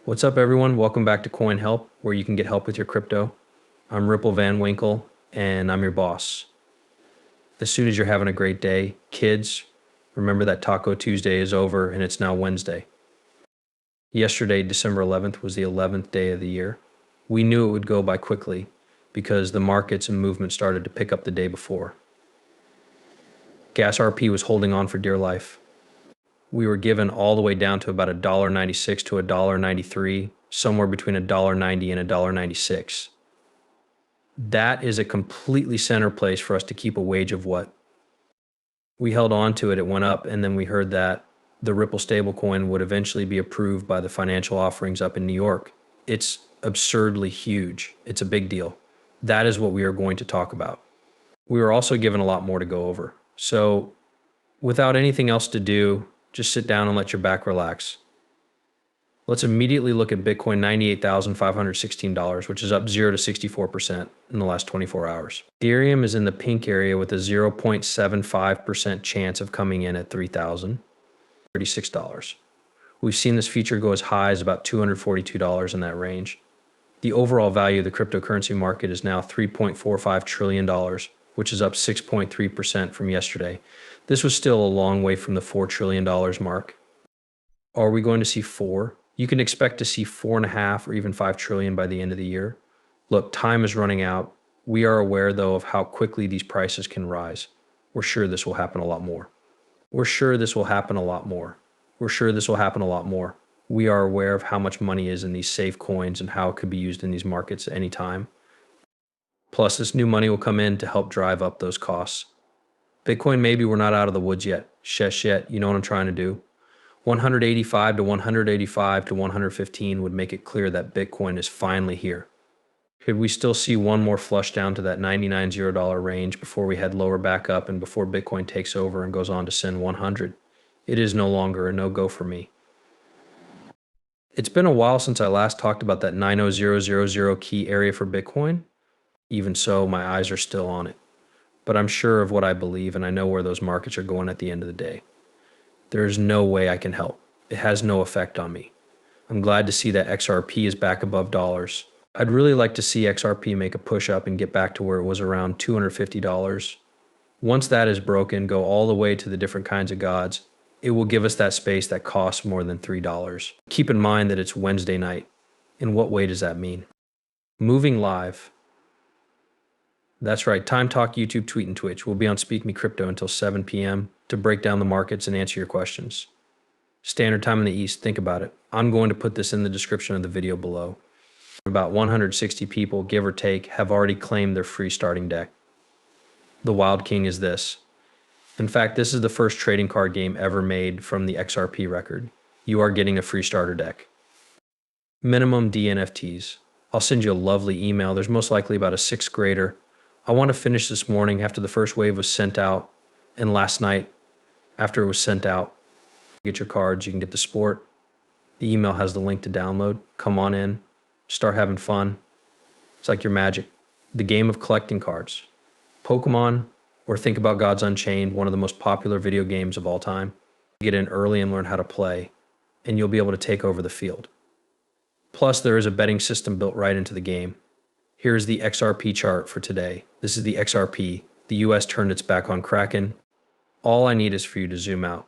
What's up, everyone? Welcome back to Coin Help, where you can get help with your crypto. I'm Ripple Van Winkle, and I'm your boss. As soon as you're having a great day, kids, remember that Taco Tuesday is over and it's now Wednesday. Yesterday, December 11th, was the 11th day of the year. We knew it would go by quickly because the markets and movement started to pick up the day before. Gas RP was holding on for dear life. We were given all the way down to about $1.96 to $1.93, somewhere between $1.90 and $1.96. That is a completely center place for us to keep a wage of what? We held on to it, it went up, and then we heard that the Ripple stablecoin would eventually be approved by the financial offerings up in New York. It's absurdly huge. It's a big deal. That is what we are going to talk about. We were also given a lot more to go over. So without anything else to do, just sit down and let your back relax. Let's immediately look at Bitcoin, $98,516, which is up 0 to 64% in the last 24 hours. Ethereum is in the pink area with a 0.75% chance of coming in at $3,036. We've seen this feature go as high as about $242 in that range. The overall value of the cryptocurrency market is now $3.45 trillion, which is up 6.3% from yesterday. This was still a long way from the $4 trillion mark. Are we going to see 4? You can expect to see 4.5 or even 5 trillion by the end of the year. Look, time is running out. We are aware, though, of how quickly these prices can rise. We're sure this will happen a lot more. We're sure this will happen a lot more. We're sure this will happen a lot more. We are aware of how much money is in these safe coins and how it could be used in these markets at any time. Plus, this new money will come in to help drive up those costs. Bitcoin, maybe we're not out of the woods yet. Shesh yet, you know what I'm trying to do? 185 to 185 to 115 would make it clear that Bitcoin is finally here. Could we still see one more flush down to that $99 range before we head lower back up and before Bitcoin takes over and goes on to send 100? It is no longer a no-go for me. It's been a while since I last talked about that 90000 key area for Bitcoin. Even so, my eyes are still on it. But I'm sure of what I believe, and I know where those markets are going at the end of the day. There is no way I can help. It has no effect on me. I'm glad to see that XRP is back above dollars. I'd really like to see XRP make a push up and get back to where it was around $250. Once that is broken, go all the way to the different kinds of gods. It will give us that space that costs more than $3. Keep in mind that it's Wednesday night. In what way does that mean? Moving live. That's right, Time Talk, YouTube, Tweet, and Twitch. We'll be on Speak Me Crypto until 7 p.m. to break down the markets and answer your questions. Standard time in the East, think about it. I'm going to put this in the description of the video below. About 160 people, give or take, have already claimed their free starting deck. The Wild King is this. In fact, this is the first trading card game ever made from the XRP record. You are getting a free starter deck. Minimum DNFTs. I'll send you a lovely email. There's most likely about a 6th grader. I want to finish this morning after the first wave was sent out, and last night after it was sent out. Get your cards, you can get the sport. The email has the link to download. Come on in, start having fun. It's like your Magic, the game of collecting cards. Pokemon, or think about Gods Unchained, one of the most popular video games of all time. Get in early and learn how to play, and you'll be able to take over the field. Plus, there is a betting system built right into the game. Here's the XRP chart for today. This is the XRP. The US turned its back on Kraken. All I need is for you to zoom out.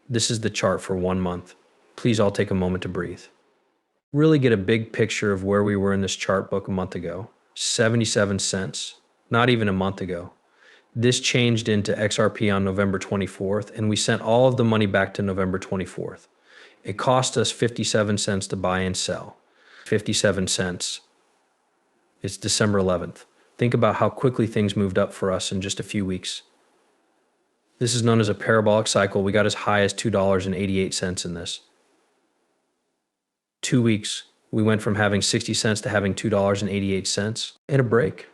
This is the chart for 1 month. Please all take a moment to breathe. Really get a big picture of where we were in this chart book a month ago. 77 cents, not even a month ago. This changed into XRP on November 24th, and we sent all of the money back to November 24th. It cost us 57 cents to buy and sell. 57 cents. It's December 11th. Think about how quickly things moved up for us in just a few weeks. This is known as a parabolic cycle. We got as high as $2.88 in this. 2 weeks, we went from having 60 cents to having $2.88 and a break.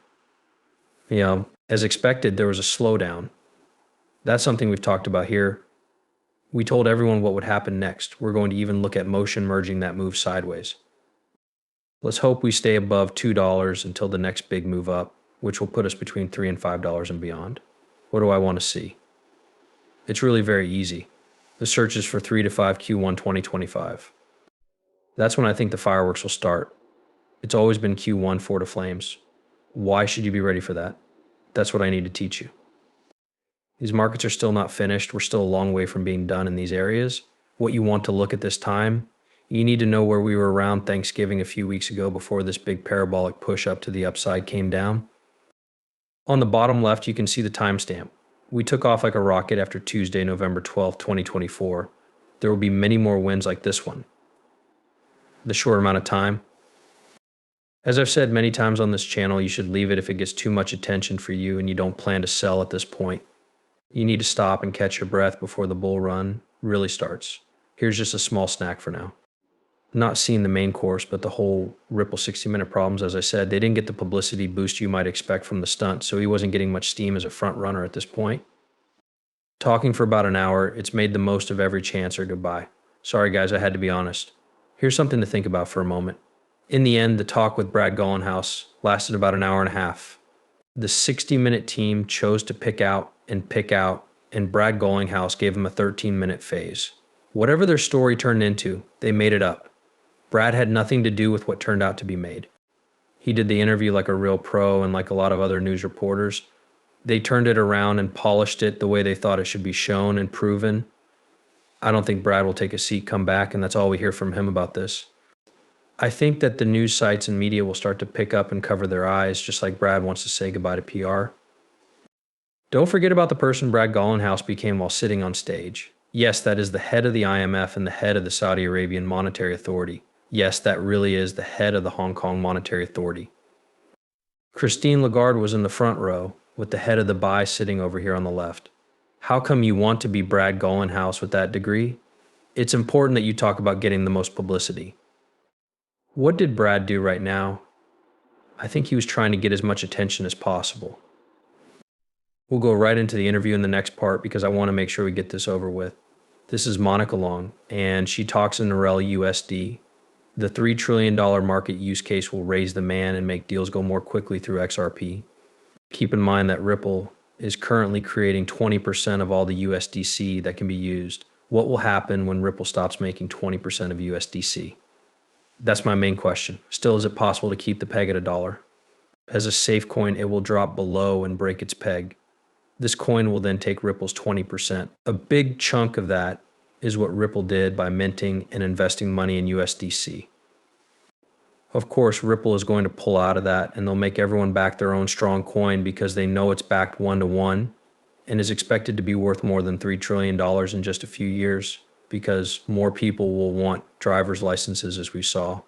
You know, as expected, there was a slowdown. That's something we've talked about here. We told everyone what would happen next. We're going to even look at motion merging that move sideways. Let's hope we stay above $2 until the next big move up, which will put us between $3 and $5 and beyond. What do I want to see? It's really very easy. The search is for 3 to 5 Q1 2025. That's when I think the fireworks will start. It's always been Q1 4 to flames. Why should you be ready for that? That's what I need to teach you. These markets are still not finished. We're still a long way from being done in these areas. What you want to look at this time, you need to know where we were around Thanksgiving a few weeks ago before this big parabolic push up to the upside came down. On the bottom left, you can see the timestamp. We took off like a rocket after Tuesday, November 12th, 2024. There will be many more wins like this one. The short amount of time. As I've said many times on this channel, you should leave it if it gets too much attention for you and you don't plan to sell at this point. You need to stop and catch your breath before the bull run really starts. Here's just a small snack for now. Not seeing the main course, but the whole Ripple 60-minute problems, as I said, they didn't get the publicity boost you might expect from the stunt, so he wasn't getting much steam as a front runner at this point. Talking for about an hour, it's made the most of every chance or goodbye. Sorry guys, I had to be honest. Here's something to think about for a moment. In the end, the talk with Brad Gollenhaus lasted about an hour and a half. The 60-minute team chose to pick out, and Brad Gollenhaus gave him a 13-minute phase. Whatever their story turned into, they made it up. Brad had nothing to do with what turned out to be made. He did the interview like a real pro, and like a lot of other news reporters, they turned it around and polished it the way they thought it should be shown and proven. I don't think Brad will take a seat, come back, and that's all we hear from him about this. I think that the news sites and media will start to pick up and cover their eyes, just like Brad wants to say goodbye to PR. Don't forget about the person Brad Gollenhaus became while sitting on stage. Yes, that is the head of the IMF and the head of the Saudi Arabian Monetary Authority. Yes, that really is the head of the Hong Kong Monetary Authority. Christine Lagarde was in the front row, with the head of the BI sitting over here on the left. How come you want to be Brad Gollenhaus with that degree? It's important that you talk about getting the most publicity. What did Brad do right now? I think he was trying to get as much attention as possible. We'll go right into the interview in the next part because I want to make sure we get this over with. This is Monica Long, and she talks in Narelle USD. The $3 trillion market use case will raise the man and make deals go more quickly through XRP. Keep in mind that Ripple is currently creating 20% of all the USDC that can be used. What will happen when Ripple stops making 20% of USDC? That's my main question. Still, is it possible to keep the peg at $1? As a safe coin, it will drop below and break its peg. This coin will then take Ripple's 20%. A big chunk of that is what Ripple did by minting and investing money in USDC. Of course, Ripple is going to pull out of that and they'll make everyone back their own strong coin because they know it's backed 1-to-1 and is expected to be worth more than $3 trillion in just a few years because more people will want driver's licenses, as we saw.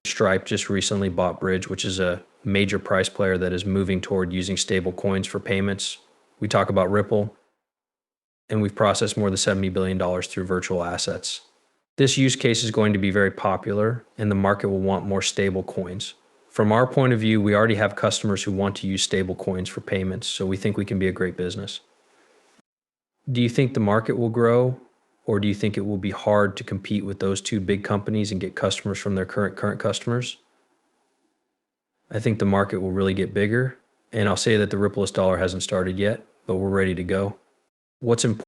Stripe just recently bought Bridge, which is a major price player that is moving toward using stable coins for payments. We talk about Ripple, and we've processed more than $70 billion through virtual assets. This use case is going to be very popular, and the market will want more stable coins. From our point of view, we already have customers who want to use stable coins for payments, so we think we can be a great business. Do you think the market will grow, or do you think it will be hard to compete with those two big companies and get customers from their current customers? I think the market will really get bigger, and I'll say that the Ripple dollar hasn't started yet, but we're ready to go. What's important